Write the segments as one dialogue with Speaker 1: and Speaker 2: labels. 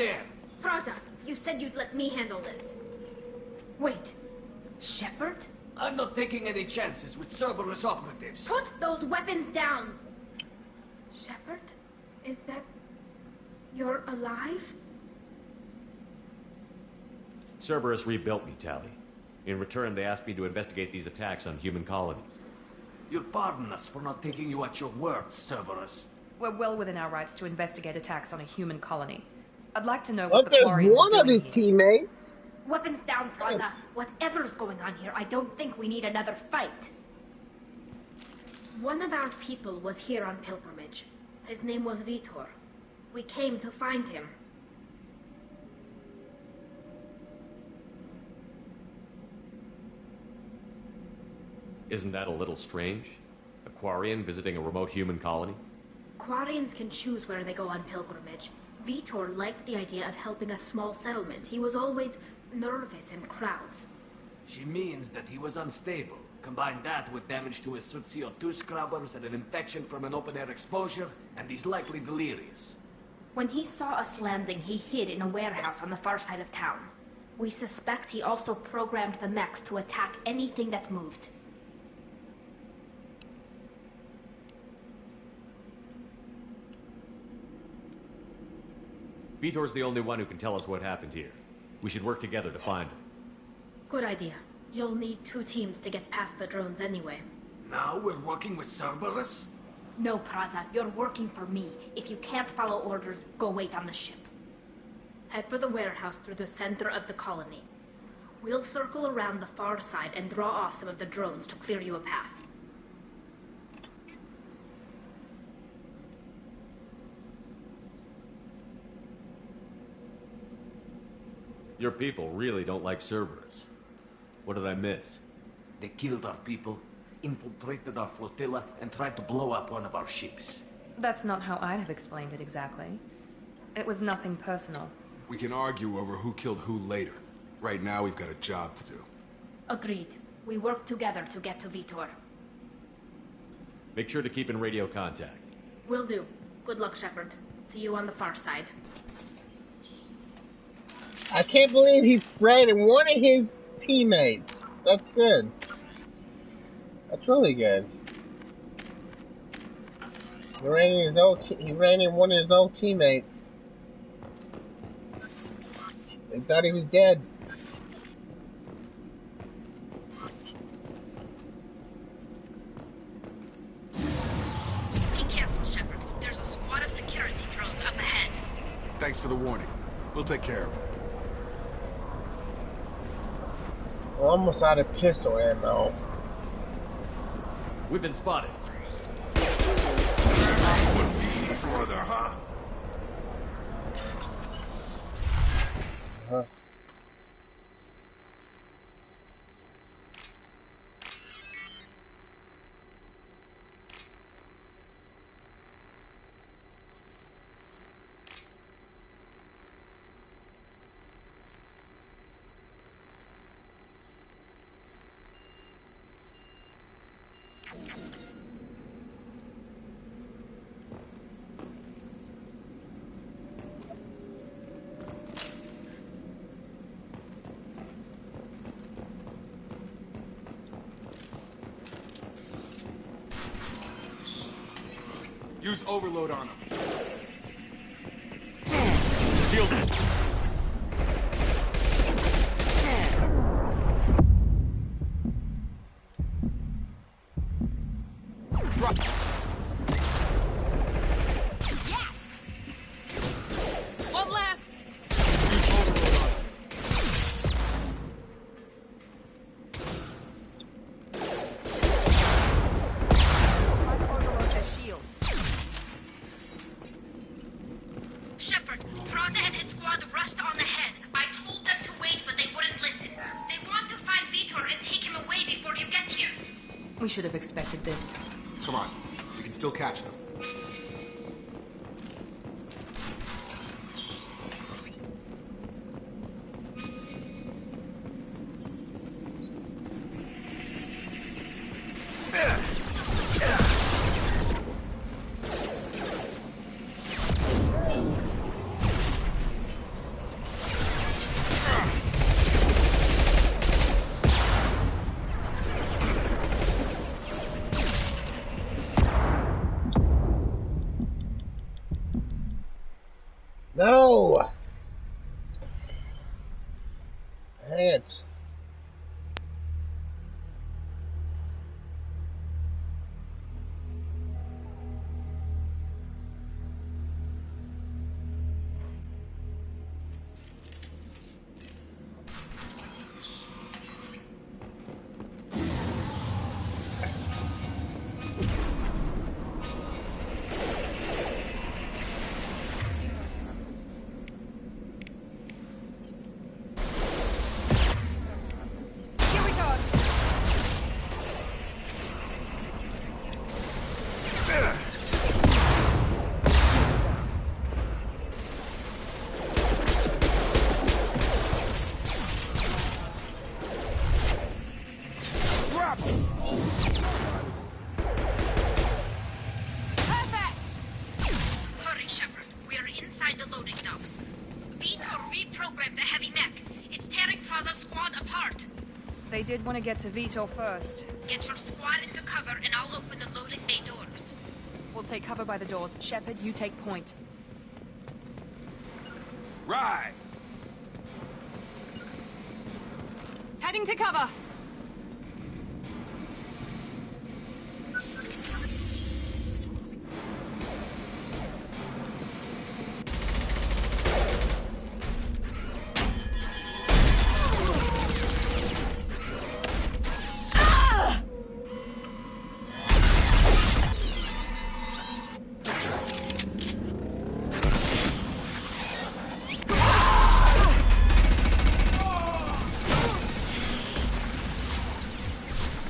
Speaker 1: there!
Speaker 2: Praza, you said you'd let me handle this. Wait, Shepard?
Speaker 1: I'm not taking any chances with Cerberus operatives.
Speaker 2: Put those weapons down! Shepard? Is that... you're alive?
Speaker 3: Cerberus rebuilt me, Tali. In return, they asked me to investigate these attacks on human colonies.
Speaker 1: You'll pardon us for not taking you at your word, Cerberus.
Speaker 4: We're well within our rights to investigate attacks on a human colony. I'd like to know
Speaker 5: Well,
Speaker 4: what the
Speaker 5: there's
Speaker 4: Quarians
Speaker 5: one
Speaker 4: are
Speaker 5: of
Speaker 4: doing
Speaker 5: his
Speaker 4: here.
Speaker 5: teammates.
Speaker 2: Weapons down, Praza. Whatever's going on here, I don't think we need another fight. One of our people was here on pilgrimage. His name was Vitor. We came to find him.
Speaker 3: Isn't that a little strange? A Quarian visiting a remote human colony?
Speaker 2: Quarians can choose where they go on pilgrimage. Vitor liked the idea of helping a small settlement. He was always nervous in crowds.
Speaker 1: She means that he was unstable. Combine that with damage to his Sut CO2 scrubbers and an infection from an open-air exposure, and he's likely delirious.
Speaker 2: When he saw us landing, he hid in a warehouse on the far side of town. We suspect he also programmed the mechs to attack anything that moved.
Speaker 3: Vitor's the only one who can tell us what happened here. We should work together to find him.
Speaker 2: Good idea. You'll need 2 teams to get past the drones anyway.
Speaker 1: Now we're working with Cerberus?
Speaker 2: No, Praza, you're working for me. If you can't follow orders, go wait on the ship. Head for the warehouse through the center of the colony. We'll circle around the far side and draw off some of the drones to clear you a path.
Speaker 3: Your people really don't like Cerberus. What did I miss?
Speaker 1: They killed our people, infiltrated our flotilla, and tried to blow up one of our ships.
Speaker 4: That's not how I'd have explained it exactly. It was nothing personal.
Speaker 6: We can argue over who killed who later. Right now, we've got a job to do.
Speaker 2: Agreed. We work together to get to Vitor.
Speaker 3: Make sure to keep in radio contact.
Speaker 2: Will do. Good luck, Shepard. See you on the far side.
Speaker 5: I can't believe he threatened one of his teammates. That's good. That's really good. He ran in one of his old teammates. They thought he was dead.
Speaker 2: Be careful, Shepard. There's a squad of security drones up ahead.
Speaker 6: Thanks for the warning. We'll take care of it.
Speaker 5: We're almost out of pistol ammo.
Speaker 3: We've been spotted.
Speaker 6: Brother, huh? Use overload on him. Shielded.
Speaker 4: Yes! One less!
Speaker 6: Use overload on him.
Speaker 4: Overload their shields.
Speaker 2: Shepard, Praza and his squad rushed on ahead. I told them to wait, but they wouldn't listen. They want to find Vitor and take him away before you get here.
Speaker 4: We should have expected this.
Speaker 6: Come on. We can still catch them.
Speaker 5: it.
Speaker 4: Here we go.
Speaker 2: Hurry, Shepard. We are inside the loading docks. Vitor reprogrammed the heavy mech. It's tearing Praza's squad apart.
Speaker 4: They did want to get to Vitor first.
Speaker 2: Get your squad into cover and I'll open the loading bay doors.
Speaker 4: We'll take cover by the doors. Shepard, you take point.
Speaker 6: Right.
Speaker 4: Heading to cover.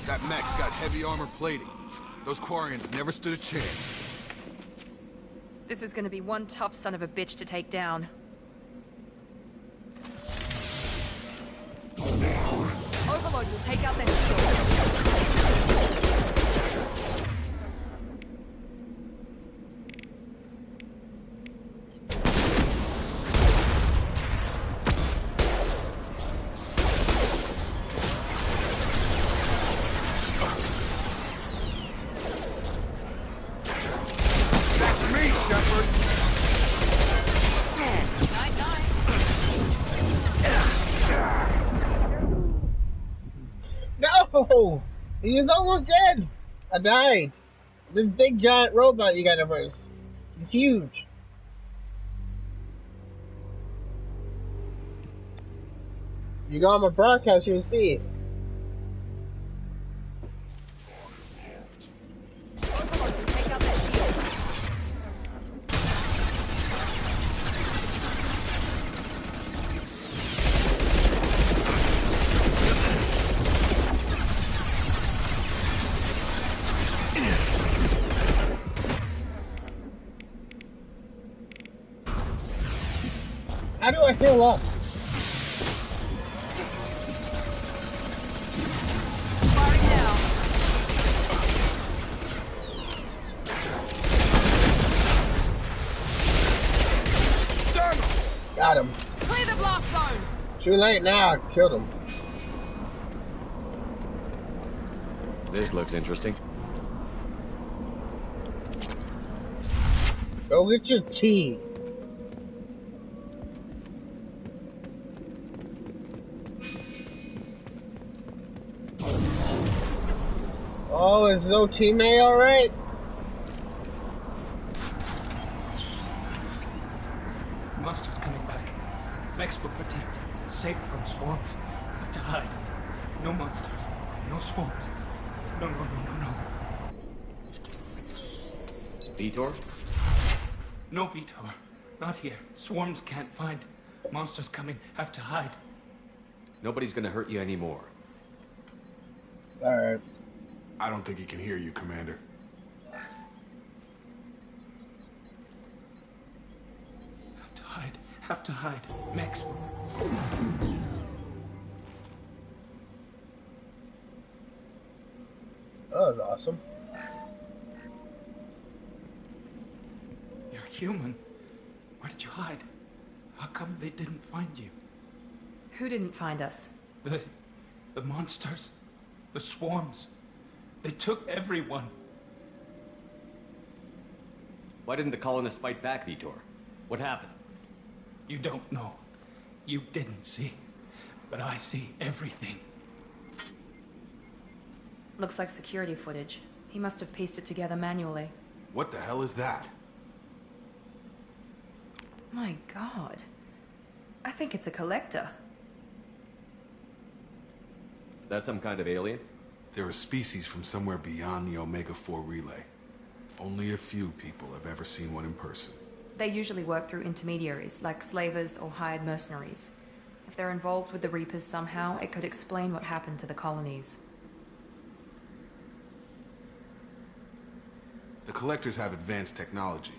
Speaker 6: That mech's got heavy armor plating. Those Quarians never stood a chance.
Speaker 4: This is gonna be one tough son of a bitch to take down. Overload will take out their shield.
Speaker 6: That's me, Shepard!
Speaker 5: No! He's almost dead! I died. This big giant robot you gotta verse. He's huge. You go on my broadcast, you'll see it.
Speaker 4: Overload will take out their shield.
Speaker 5: How do I heal up?
Speaker 4: Firing now.
Speaker 5: Got him.
Speaker 4: Clear the blast zone.
Speaker 5: Too late now, I killed him.
Speaker 3: This looks interesting.
Speaker 5: Go get your tea. Oh, is Zotime alright?
Speaker 7: Monsters coming back. Mechs will protect. Safe from swarms. Have to hide. No monsters. No swarms. No, no, no, no, no.
Speaker 3: Vitor?
Speaker 7: No, Vitor. Not here. Swarms can't find. Monsters coming. Have to hide.
Speaker 3: Nobody's gonna hurt you anymore.
Speaker 5: Alright.
Speaker 6: I don't think he can hear you, Commander.
Speaker 7: Have to hide. Have to hide. Mechs will...
Speaker 5: That was awesome.
Speaker 7: You're human. Where did you hide? How come they didn't find you?
Speaker 4: Who didn't find us?
Speaker 7: The monsters. The swarms. They took everyone.
Speaker 3: Why didn't the colonists fight back, Vitor? What happened?
Speaker 7: You don't know. You didn't see. but I see everything.
Speaker 4: Looks like security footage. He must have pieced it together manually.
Speaker 6: What the hell is that?
Speaker 4: My god. I think it's a collector.
Speaker 3: Is that some kind of alien?
Speaker 6: They're a species from somewhere beyond the Omega-4 relay. Only a few people have ever seen one in person.
Speaker 4: They usually work through intermediaries, like slavers or hired mercenaries. If they're involved with the Reapers somehow, it could explain what happened to the colonies.
Speaker 6: The Collectors have advanced technology.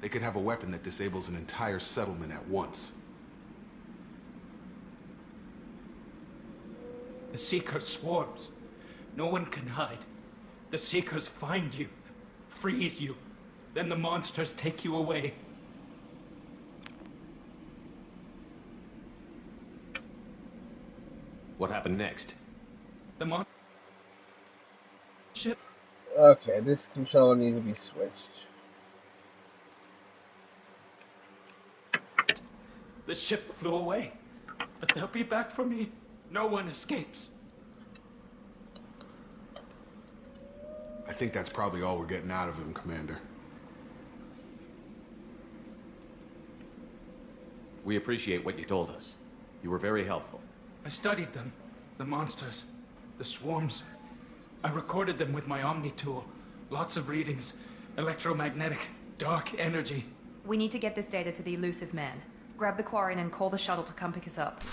Speaker 6: They could have a weapon that disables an entire settlement at once.
Speaker 7: The Seeker swarms. No one can hide. The Seekers find you, freeze you, then the monsters take you away.
Speaker 3: What happened next?
Speaker 7: The ship.
Speaker 5: Okay, this controller needs to be switched.
Speaker 7: The ship flew away, but they'll be back for me. No one escapes.
Speaker 6: I think that's probably all we're getting out of him, Commander.
Speaker 3: We appreciate what you told us. You were very helpful.
Speaker 7: I studied them, the monsters, the swarms. I recorded them with my Omni tool. Lots of readings, electromagnetic, dark energy.
Speaker 4: We need to get this data to the elusive man. Grab the Quarian and call the shuttle to come pick us up.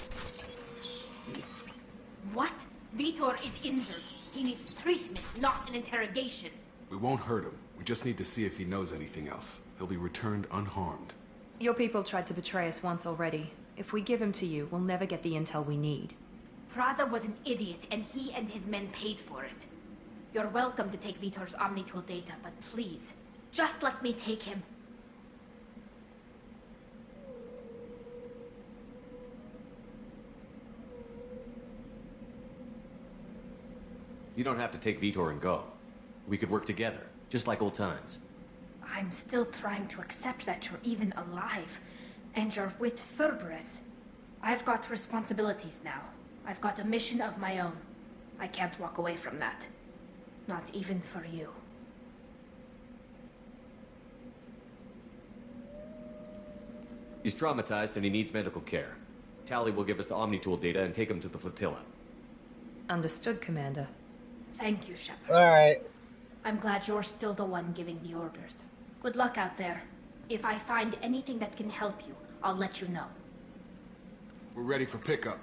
Speaker 2: What? Vitor is injured. He needs treatment, not an interrogation.
Speaker 6: We won't hurt him. We just need to see if he knows anything else. He'll be returned unharmed.
Speaker 4: Your people tried to betray us once already. If we give him to you, we'll never get the intel we need.
Speaker 2: Praza was an idiot, and he and his men paid for it. You're welcome to take Vitor's Omnitool data, but please, just let me take him.
Speaker 3: You don't have to take Vitor and go. We could work together, just like old times.
Speaker 2: I'm still trying to accept that you're even alive, and you're with Cerberus. I've got responsibilities now. I've got a mission of my own. I can't walk away from that. Not even for you.
Speaker 3: He's traumatized and he needs medical care. Tali will give us the Omnitool data and take him to the flotilla.
Speaker 4: Understood, Commander.
Speaker 2: Thank you, Shepard.
Speaker 5: Alright.
Speaker 2: I'm glad you're still the one giving the orders. Good luck out there. If I find anything that can help you, I'll let you know.
Speaker 6: We're ready for pickup.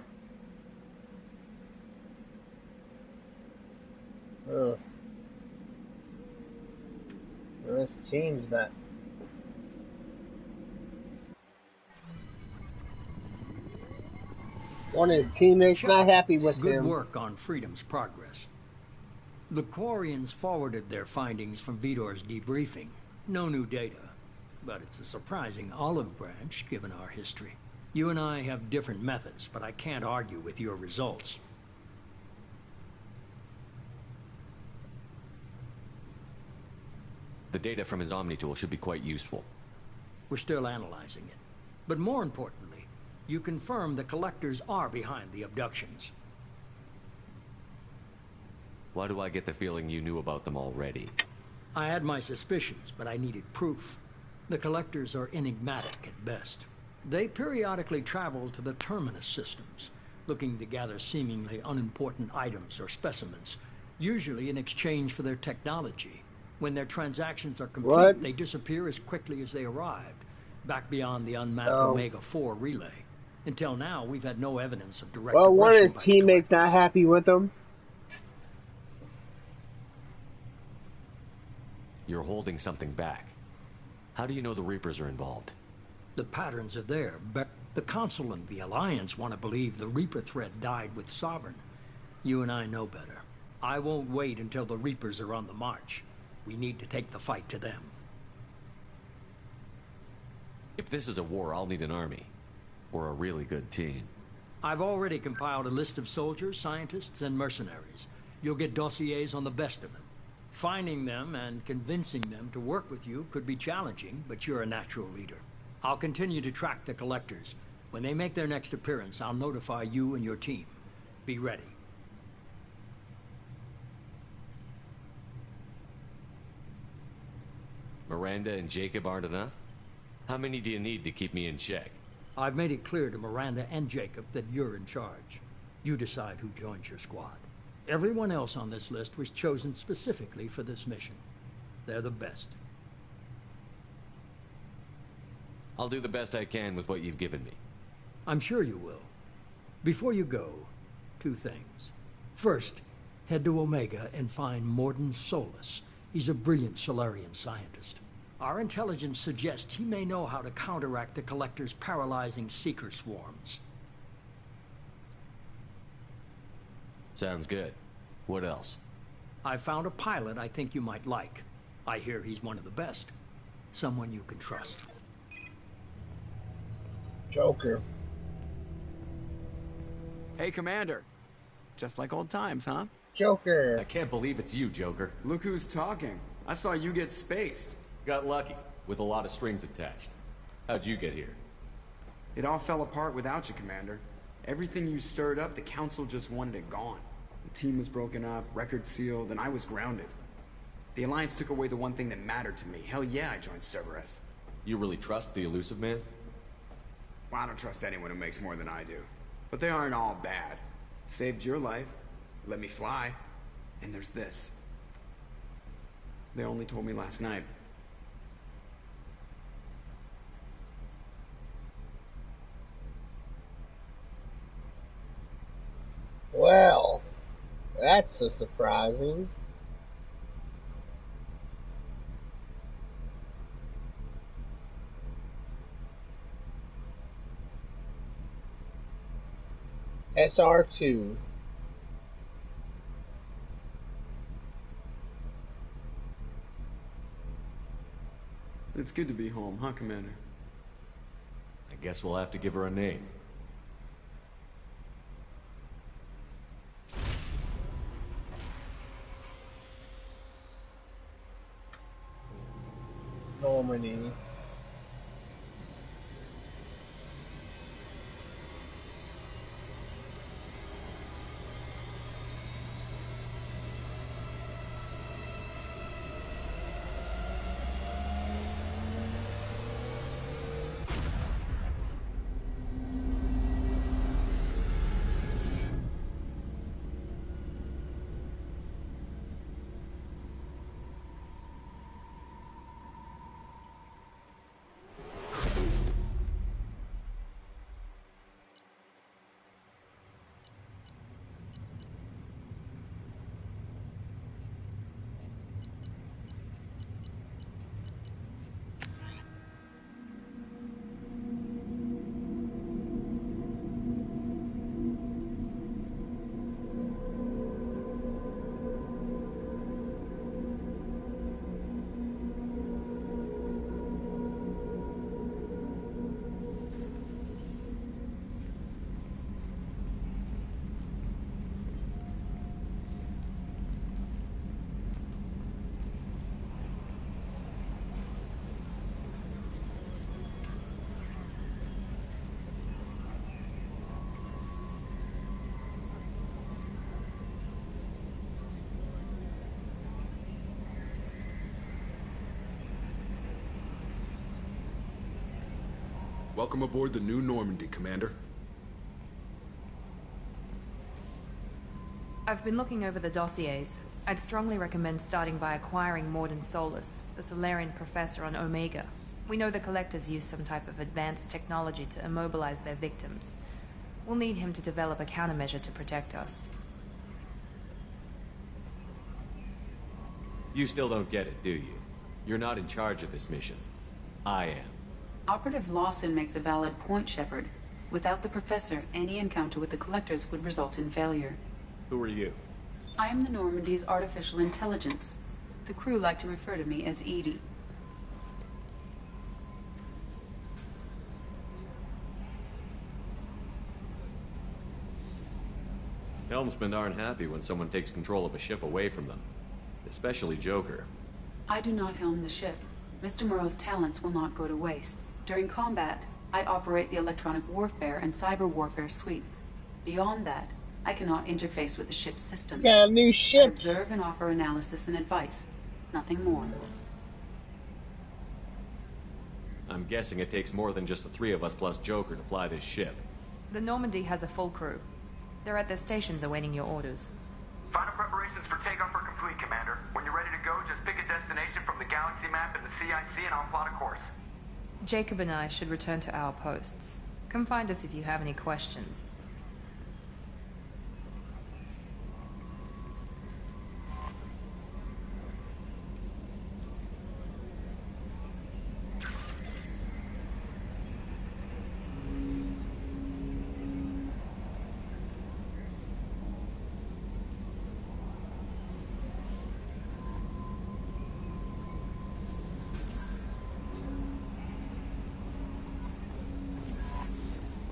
Speaker 5: Oh. Let's change that. One of his teammates not happy with
Speaker 8: Good
Speaker 5: him.
Speaker 8: work on Freedom's progress. The Quarians forwarded their findings from Vitor's debriefing. No new data, but it's a surprising olive branch given our history. You and I have different methods, but I can't argue with your results.
Speaker 3: The data from his Omnitool should be quite useful.
Speaker 8: We're still analyzing it. But more importantly, you confirm the Collectors are behind the abductions.
Speaker 3: Why do I get the feeling you knew about them already?
Speaker 8: I had my suspicions, but I needed proof. The Collectors are enigmatic at best. They periodically travel to the Terminus systems, looking to gather seemingly unimportant items or specimens, usually in exchange for their technology. When their transactions are complete, they disappear as quickly as they arrived, back beyond the unmapped Omega-4 relay. Until now, we've had no evidence of direct
Speaker 5: Well, one of
Speaker 8: aggression
Speaker 5: his
Speaker 8: by the
Speaker 5: teammates not
Speaker 8: Collectors.
Speaker 5: happy with him.
Speaker 3: You're holding something back. How do you know the Reapers are involved?
Speaker 8: The patterns are there, but the Council and the Alliance want to believe the Reaper threat died with Sovereign. You and I know better. I won't wait until the Reapers are on the march. We need to take the fight to them.
Speaker 3: If this is a war, I'll need an army. Or a really good team.
Speaker 8: I've already compiled a list of soldiers, scientists, and mercenaries. You'll get dossiers on the best of them. Finding them and convincing them to work with you could be challenging, but you're a natural leader. I'll continue to track the Collectors. When they make their next appearance, I'll notify you and your team. Be ready.
Speaker 3: Miranda and Jacob aren't enough? How many do you need to keep me in check?
Speaker 8: I've made it clear to Miranda and Jacob that you're in charge. You decide who joins your squad. Everyone else on this list was chosen specifically for this mission. They're the best.
Speaker 3: I'll do the best I can with what you've given me.
Speaker 8: I'm sure you will. Before you go, 2 things. First, head to Omega and find Mordin Solus. He's a brilliant Solarian scientist. Our intelligence suggests he may know how to counteract the Collector's paralyzing Seeker swarms.
Speaker 3: Sounds good. What else?
Speaker 8: I found a pilot I think you might like. I hear he's one of the best. Someone you can trust.
Speaker 5: Joker.
Speaker 9: Hey, Commander. Just like old times, huh?
Speaker 5: Joker.
Speaker 3: I can't believe it's you, Joker.
Speaker 9: Look who's talking. I saw you get spaced.
Speaker 3: Got lucky, with a lot of strings attached. How'd you get here?
Speaker 9: It all fell apart without you, Commander. Everything you stirred up, the Council just wanted it gone. The team was broken up, record sealed, and I was grounded. The Alliance took away the one thing that mattered to me. Hell yeah, I joined Cerberus.
Speaker 3: You really trust the Illusive Man?
Speaker 9: Well, I don't trust anyone who makes more than I do. But they aren't all bad. Saved your life, let me fly, and there's this. They only told me last night.
Speaker 5: Well, that's a surprising. SR2.
Speaker 9: It's good to be home, huh, Commander?
Speaker 3: I guess we'll have to give her a name.
Speaker 5: Normandy.
Speaker 6: Welcome aboard the new Normandy, Commander.
Speaker 4: I've been looking over the dossiers. I'd strongly recommend starting by acquiring Mordin Solus, the Solarian professor on Omega. We know the Collectors use some type of advanced technology to immobilize their victims. We'll need him to develop a countermeasure to protect us.
Speaker 3: You still don't get it, do you? You're not in charge of this mission. I am.
Speaker 10: Operative Lawson makes a valid point, Shepard. Without the Professor, any encounter with the Collectors would result in failure.
Speaker 3: Who are you?
Speaker 10: I am the Normandy's artificial intelligence. The crew like to refer to me as EDI.
Speaker 3: Helmsmen aren't happy when someone takes control of a ship away from them. Especially Joker.
Speaker 10: I do not helm the ship. Mr. Moreau's talents will not go to waste. During combat, I operate the electronic warfare and cyber warfare suites. Beyond that, I cannot interface with the ship's systems.
Speaker 5: Got a new
Speaker 10: I
Speaker 5: ship.
Speaker 10: observe and offer analysis and advice. Nothing more.
Speaker 3: I'm guessing it takes more than just the three of us plus Joker to fly this ship.
Speaker 4: The Normandy has a full crew. They're at their stations awaiting your orders.
Speaker 11: Final preparations for takeoff are complete, Commander. When you're ready to go, just pick a destination from the galaxy map in the CIC and I'll plot a course.
Speaker 4: Jacob and I should return to our posts. Come find us if you have any questions.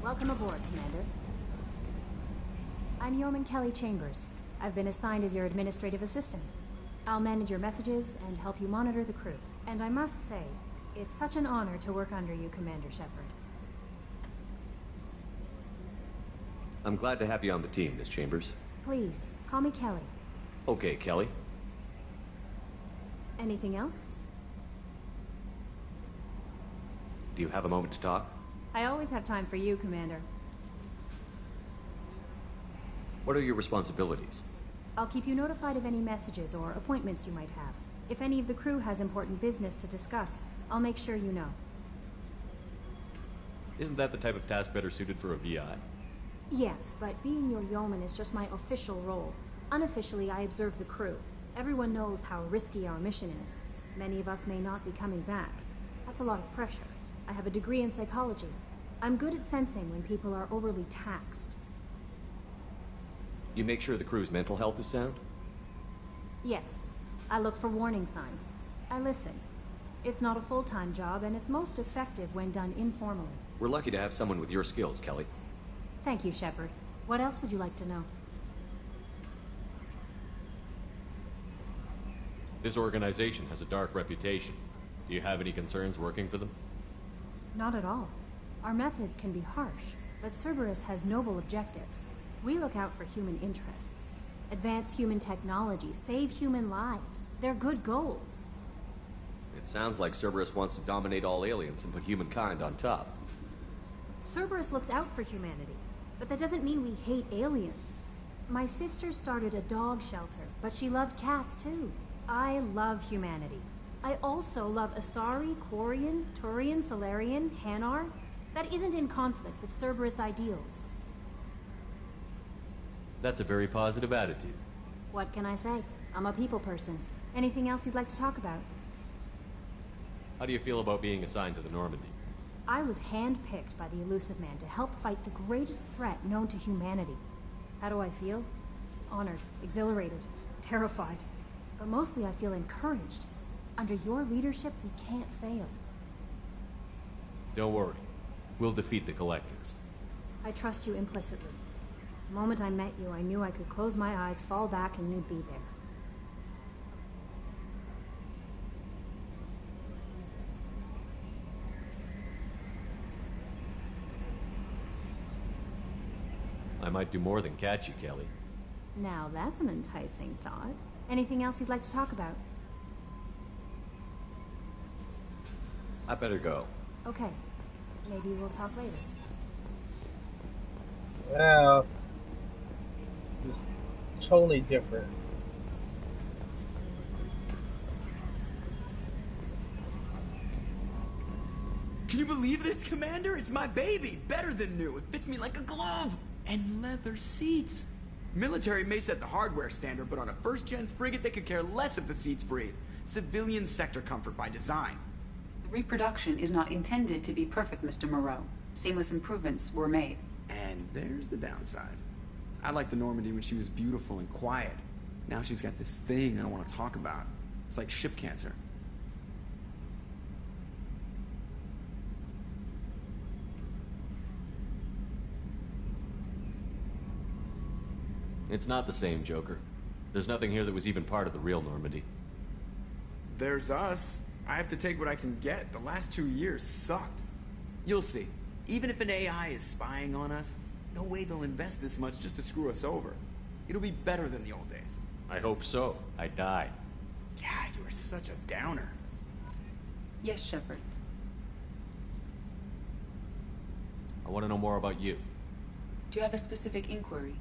Speaker 12: Welcome aboard, Commander. I'm Yeoman Kelly Chambers. I've been assigned as your administrative assistant. I'll manage your messages and help you monitor the crew. And I must say, it's such an honor to work under you, Commander Shepard.
Speaker 3: I'm glad to have you on the team, Miss Chambers.
Speaker 12: Please, call me Kelly.
Speaker 3: Okay, Kelly.
Speaker 12: Anything else?
Speaker 3: Do you have a moment to talk?
Speaker 12: I always have time for you, Commander.
Speaker 3: What are your responsibilities?
Speaker 12: I'll keep you notified of any messages or appointments you might have. If any of the crew has important business to discuss, I'll make sure you know.
Speaker 3: Isn't that the type of task better suited for a VI?
Speaker 12: Yes, but being your yeoman is just my official role. Unofficially, I observe the crew. Everyone knows how risky our mission is. Many of us may not be coming back. That's a lot of pressure. I have a degree in psychology. I'm good at sensing when people are overly taxed.
Speaker 3: You make sure the crew's mental health is sound?
Speaker 12: Yes. I look for warning signs. I listen. It's not a full-time job, and it's most effective when done informally.
Speaker 3: We're lucky to have someone with your skills, Kelly.
Speaker 12: Thank you, Shepard. What else would you like to know?
Speaker 3: This organization has a dark reputation. Do you have any concerns working for them?
Speaker 12: Not at all. Our methods can be harsh, but Cerberus has noble objectives. We look out for human interests. Advance human technology, save human lives. They're good goals.
Speaker 3: It sounds like Cerberus wants to dominate all aliens and put humankind on top.
Speaker 12: Cerberus looks out for humanity, but that doesn't mean we hate aliens. My sister started a dog shelter, but she loved cats too. I love humanity. I also love Asari, Quarian, Turian, Salarian, Hanar. That isn't in conflict with Cerberus ideals.
Speaker 3: That's a very positive attitude.
Speaker 12: What can I say? I'm a people person. Anything else you'd like to talk about?
Speaker 3: How do you feel about being assigned to the Normandy?
Speaker 12: I was handpicked by the Illusive Man to help fight the greatest threat known to humanity. How do I feel? Honored, exhilarated, terrified. But mostly I feel encouraged. Under your leadership, we can't fail.
Speaker 3: Don't worry. We'll defeat the Collectors.
Speaker 12: I trust you implicitly. The moment I met you, I knew I could close my eyes, fall back, and you'd be there.
Speaker 3: I might do more than catch you, Kelly.
Speaker 12: Now that's an enticing thought. Anything else you'd like to talk about?
Speaker 3: I better go.
Speaker 12: Okay. Maybe we'll talk later.
Speaker 5: Wow. It's totally different.
Speaker 9: Can you believe this, Commander? It's my baby! Better than new. It fits me like a glove! And leather seats! Military may set the hardware standard, but on a first-gen frigate they could care less if the seats breathe. Civilian sector comfort by design.
Speaker 10: Reproduction is not intended to be perfect, Mr. Moreau. Seamless improvements were made.
Speaker 9: And there's the downside. I liked the Normandy when she was beautiful and quiet. Now she's got this thing I want to talk about. It's like ship cancer.
Speaker 3: It's not the same, Joker. There's nothing here that was even part of the real Normandy.
Speaker 9: There's us. I have to take what I can get. The last 2 years sucked. You'll see. Even if an AI is spying on us, no way they'll invest this much just to screw us over. It'll be better than the old days.
Speaker 3: I hope so. I died.
Speaker 9: Yeah, you are such a downer.
Speaker 10: Yes, Shepard.
Speaker 3: I want to know more about you.
Speaker 10: Do you have a specific inquiry?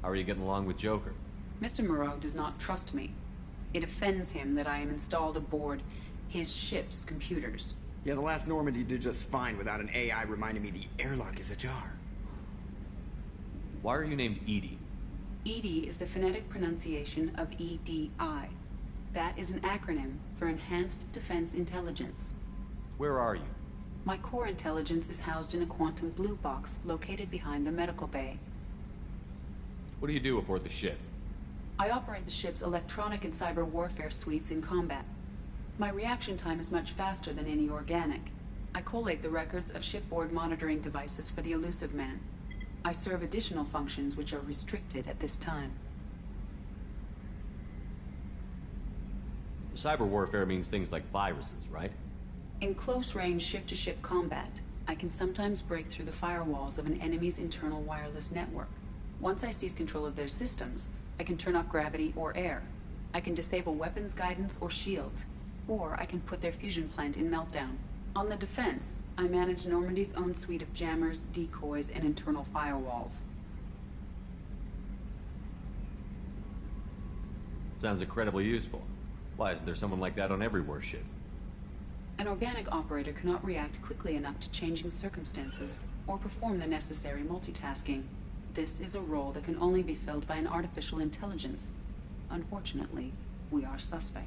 Speaker 3: How are you getting along with Joker?
Speaker 10: Mr. Moreau does not trust me. It offends him that I am installed aboard his ship's computers.
Speaker 9: Yeah, the last Normandy did just fine without an AI reminding me the airlock is ajar.
Speaker 3: Why are you named EDI?
Speaker 10: EDI is the phonetic pronunciation of EDI. That is an acronym for Enhanced Defense Intelligence.
Speaker 3: Where are you?
Speaker 10: My core intelligence is housed in a quantum blue box located behind the medical bay.
Speaker 3: What do you do aboard the ship?
Speaker 10: I operate the ship's electronic and cyber warfare suites in combat. My reaction time is much faster than any organic. I collate the records of shipboard monitoring devices for the Illusive Man. I serve additional functions which are restricted at this time.
Speaker 3: Cyber warfare means things like viruses, right?
Speaker 10: In close-range ship-to-ship combat, I can sometimes break through the firewalls of an enemy's internal wireless network. Once I seize control of their systems, I can turn off gravity or air. I can disable weapons guidance or shields, or I can put their fusion plant in meltdown. On the defense, I manage Normandy's own suite of jammers, decoys, and internal firewalls.
Speaker 3: Sounds incredibly useful. Why isn't there someone like that on every warship?
Speaker 10: An organic operator cannot react quickly enough to changing circumstances, or perform the necessary multitasking. This is a role that can only be filled by an artificial intelligence. Unfortunately, we are suspect.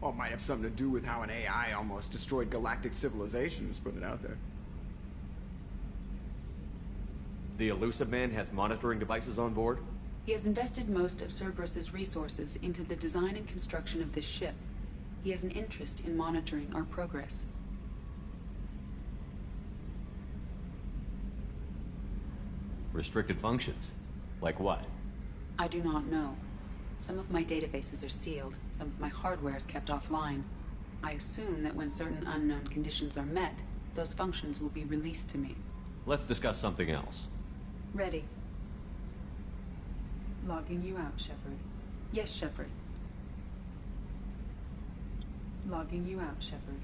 Speaker 9: Well, it might have something to do with how an AI almost destroyed galactic civilization, just putting it out there.
Speaker 3: The Illusive Man has monitoring devices on board?
Speaker 10: He has invested most of Cerberus's resources into the design and construction of this ship. He has an interest in monitoring our progress.
Speaker 3: Restricted functions? Like what?
Speaker 10: I do not know. Some of my databases are sealed, some of my hardware is kept offline. I assume that when certain unknown conditions are met, those functions will be released to me.
Speaker 3: Let's discuss something else.
Speaker 10: Ready. Logging you out, Shepard. Yes, Shepard. Logging you out, Shepard.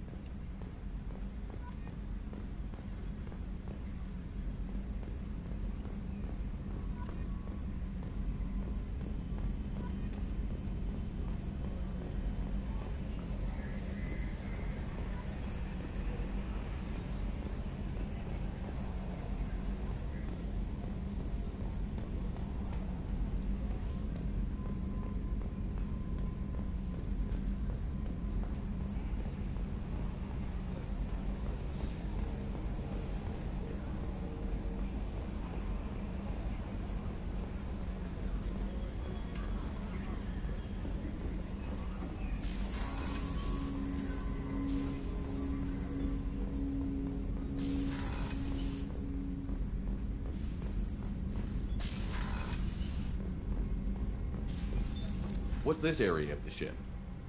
Speaker 3: What's this area of the ship?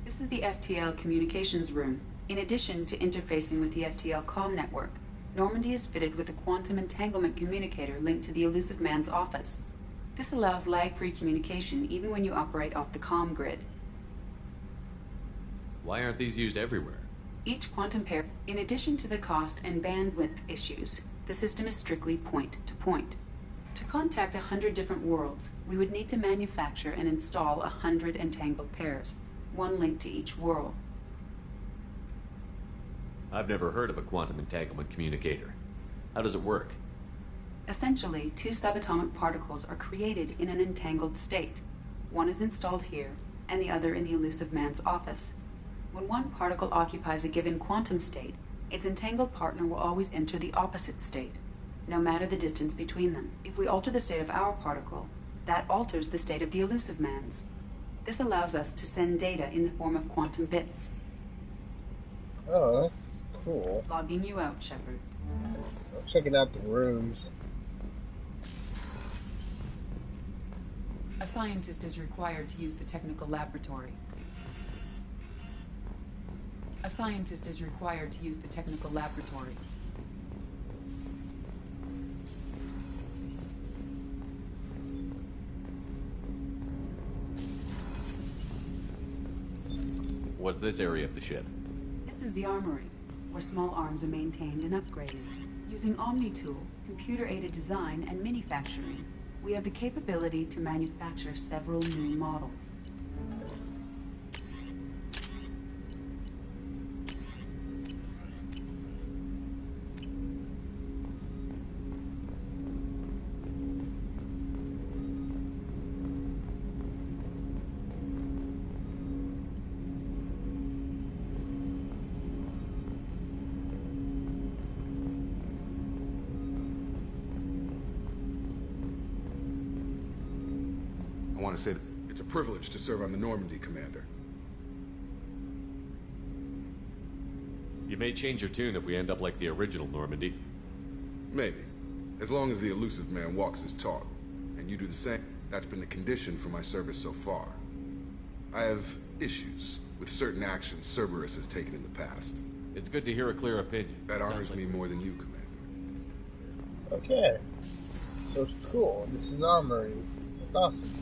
Speaker 10: This is the FTL communications room. In addition to interfacing with the FTL comm network, Normandy is fitted with a quantum entanglement communicator linked to the Illusive Man's office. This allows lag-free communication even when you operate off the comm grid.
Speaker 3: Why aren't these used everywhere?
Speaker 10: Each quantum pair, in addition to the cost and bandwidth issues, the system is strictly point-to-point. To contact 100 different worlds, we would need to manufacture and install 100 entangled pairs, one linked to each world.
Speaker 3: I've never heard of a quantum entanglement communicator. How does it work?
Speaker 10: Essentially, two subatomic particles are created in an entangled state. One is installed here, and the other in the Illusive Man's office. When one particle occupies a given quantum state, its entangled partner will always enter the opposite state, no matter the distance between them. If we alter the state of our particle, that alters the state of the Illusive Man's. This allows us to send data in the form of quantum bits.
Speaker 5: Oh, that's cool.
Speaker 10: Logging you out, Shepard.
Speaker 5: I'm checking out the rooms.
Speaker 10: A scientist is required to use the technical laboratory. A scientist is required to use the technical laboratory.
Speaker 3: what's this area of the ship?
Speaker 10: This is the armory, where small arms are maintained and upgraded. Using OmniTool, computer-aided design, and manufacturing, we have the capability to manufacture several new models.
Speaker 6: I want to say that it's a privilege to serve on the Normandy, Commander.
Speaker 3: You may change your tune if we end up like the original Normandy.
Speaker 6: Maybe. As long as the elusive man walks his talk. And you do the same. That's been the condition for my service so far. I have issues with certain actions Cerberus has taken in the past.
Speaker 3: It's good to hear a clear opinion.
Speaker 6: That honors me more than you, Commander.
Speaker 5: Okay. So it's cool. This is armory. That's awesome.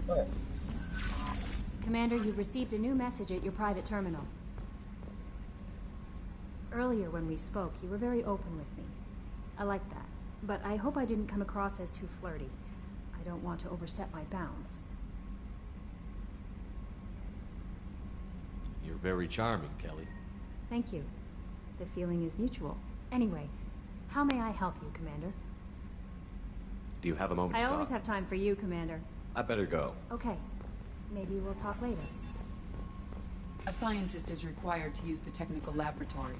Speaker 5: Nice.
Speaker 12: Commander, you've received a new message at your private terminal. Earlier when we spoke, you were very open with me. I like that. But I hope I didn't come across as too flirty. I don't want to overstep my bounds.
Speaker 3: You're very charming, Kelly.
Speaker 12: Thank you. The feeling is mutual. Anyway, how may I help you, Commander?
Speaker 3: Do you have a moment to
Speaker 12: I
Speaker 3: talk?
Speaker 12: always have time for you, Commander.
Speaker 3: I better go.
Speaker 12: Okay. Maybe we'll talk later.
Speaker 10: A scientist is required to use the technical laboratory.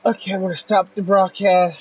Speaker 5: Okay, I'm gonna stop the broadcast.